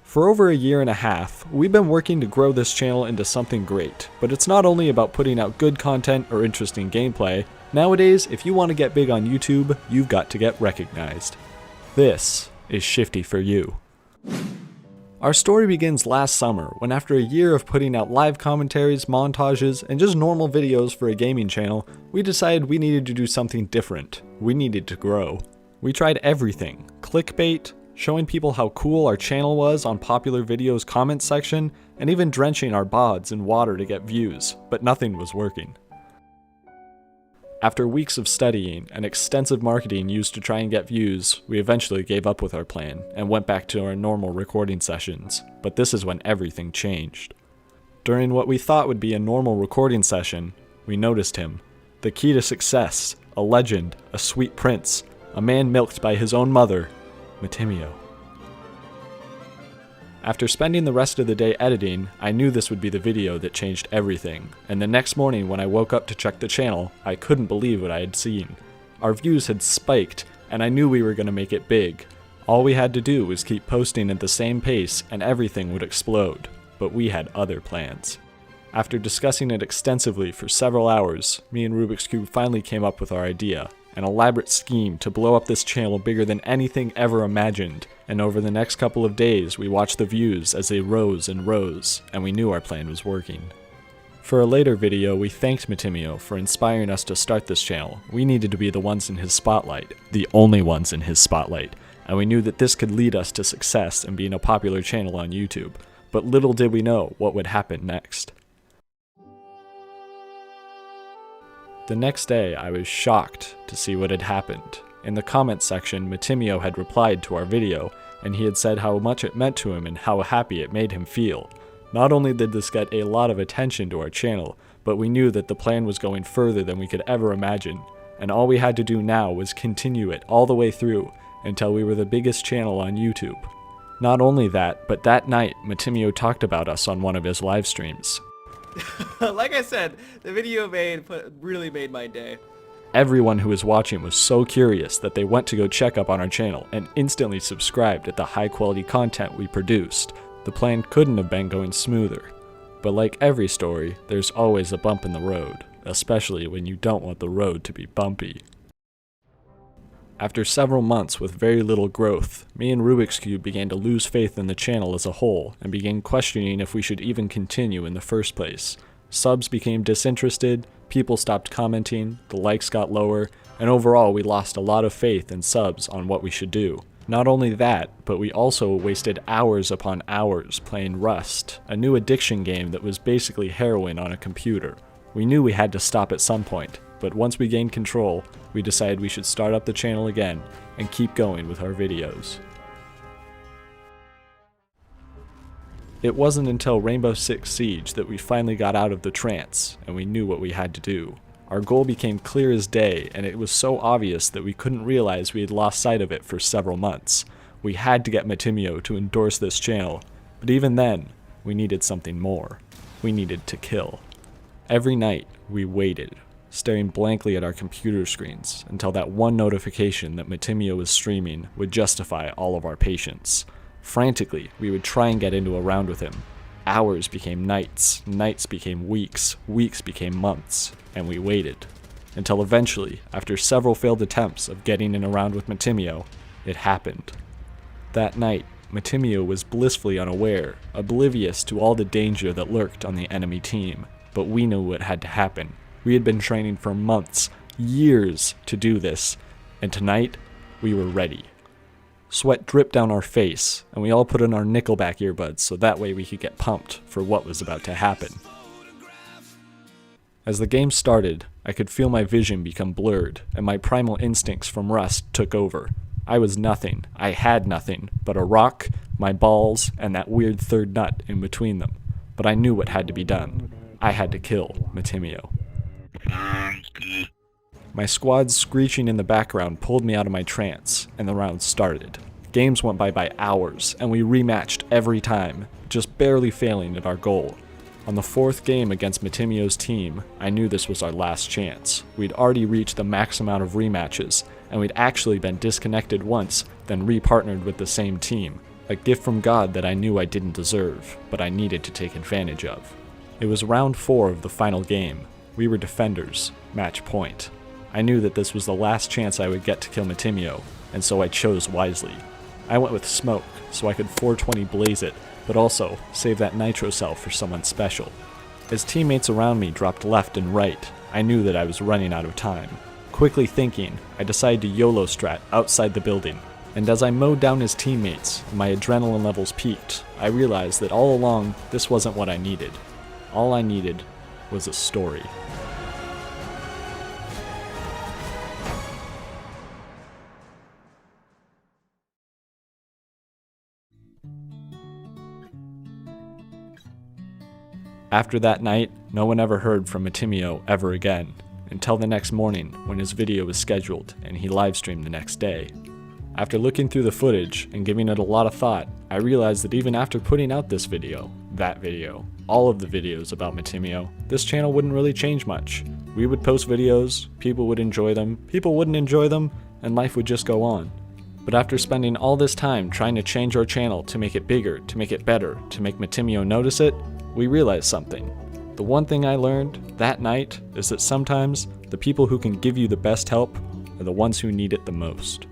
For over a year and a half, we've been working to grow this channel into something great, but it's not only about putting out good content or interesting gameplay. Nowadays, if you want to get big on YouTube, you've got to get recognized. This is Shifty for you. Our story begins last summer, when after a year of putting out live commentaries, montages, and just normal videos for a gaming channel, we decided we needed to do something different. We needed to grow. We tried everything: clickbait, showing people how cool our channel was on popular videos' comment section, and even drenching our bods in water to get views, but nothing was working. After weeks of studying and extensive marketing used to try and get views, we eventually gave up with our plan and went back to our normal recording sessions, but this is when everything changed. During what we thought would be a normal recording session, we noticed him. The key to success, a legend, a sweet prince, a man milked by his own mother, Matimi0. After spending the rest of the day editing, I knew this would be the video that changed everything, and the next morning when I woke up to check the channel, I couldn't believe what I had seen. Our views had spiked, and I knew we were going to make it big. All we had to do was keep posting at the same pace and everything would explode, but we had other plans. After discussing it extensively for several hours, me and Rubik's Cube finally came up with our idea. An elaborate scheme to blow up this channel bigger than anything ever imagined, and over the next couple of days we watched the views as they rose and rose, and we knew our plan was working. For a later video, we thanked Matimi0 for inspiring us to start this channel. We needed to be the ones in his spotlight, the only ones in his spotlight, and we knew that this could lead us to success and being a popular channel on YouTube. But little did we know what would happen next. The next day, I was shocked to see what had happened. In the comment section, Matimi0 had replied to our video, and he had said how much it meant to him and how happy it made him feel. Not only did this get a lot of attention to our channel, but we knew that the plan was going further than we could ever imagine, and all we had to do now was continue it all the way through until we were the biggest channel on YouTube. Not only that, but that night, Matimi0 talked about us on one of his live streams. Like I said, the video really made my day. Everyone who was watching was so curious that they went to go check up on our channel and instantly subscribed at the high quality content we produced. The plan couldn't have been going smoother. But like every story, there's always a bump in the road, especially when you don't want the road to be bumpy. After several months with very little growth, me and Rubik's Cube began to lose faith in the channel as a whole and began questioning if we should even continue in the first place. Subs became disinterested, people stopped commenting, the likes got lower, and overall we lost a lot of faith in subs on what we should do. Not only that, but we also wasted hours upon hours playing Rust, a new addiction game that was basically heroin on a computer. We knew we had to stop at some point, but once we gained control, we decided we should start up the channel again and keep going with our videos. It wasn't until Rainbow Six Siege that we finally got out of the trance and we knew what we had to do. Our goal became clear as day, and it was so obvious that we couldn't realize we had lost sight of it for several months. We had to get Matimi0 to endorse this channel, but even then, we needed something more. We needed to kill. Every night, we waited, staring blankly at our computer screens until that one notification that Matimi0 was streaming would justify all of our patience. Frantically, we would try and get into a round with him. Hours became nights, nights became weeks, weeks became months, and we waited. Until eventually, after several failed attempts of getting in a round with Matimi0, it happened. That night, Matimi0 was blissfully unaware, oblivious to all the danger that lurked on the enemy team, but we knew what had to happen. We had been training for months, years to do this, and tonight, we were ready. Sweat dripped down our face, and we all put in our Nickelback earbuds so that way we could get pumped for what was about to happen. As the game started, I could feel my vision become blurred, and my primal instincts from Rust took over. I was nothing, I had nothing, but a rock, my balls, and that weird third nut in between them. But I knew what had to be done. I had to kill Matimi0. My squad's screeching in the background pulled me out of my trance, and the round started. Games went by hours, and we rematched every time, just barely failing at our goal. On the fourth game against Matimi0's team, I knew this was our last chance. We'd already reached the max amount of rematches, and we'd actually been disconnected once, then repartnered with the same team. A gift from God that I knew I didn't deserve, but I needed to take advantage of. It was round 4 of the final game. We were defenders, match point. I knew that this was the last chance I would get to kill Matimi0, and so I chose wisely. I went with smoke, so I could 420 blaze it, but also save that nitro cell for someone special. As teammates around me dropped left and right, I knew that I was running out of time. Quickly thinking, I decided to YOLO strat outside the building, and as I mowed down his teammates and my adrenaline levels peaked, I realized that all along this wasn't what I needed. All I needed was a story. After that night, no one ever heard from Matimi0 ever again, until the next morning when his video was scheduled and he livestreamed the next day. After looking through the footage and giving it a lot of thought, I realized that even after putting out this video, that video, all of the videos about Matimi0, this channel wouldn't really change much. We would post videos, people would enjoy them, people wouldn't enjoy them, and life would just go on. But after spending all this time trying to change our channel to make it bigger, to make it better, to make Matimi0 notice it, we realized something. The one thing I learned that night is that sometimes the people who can give you the best help are the ones who need it the most.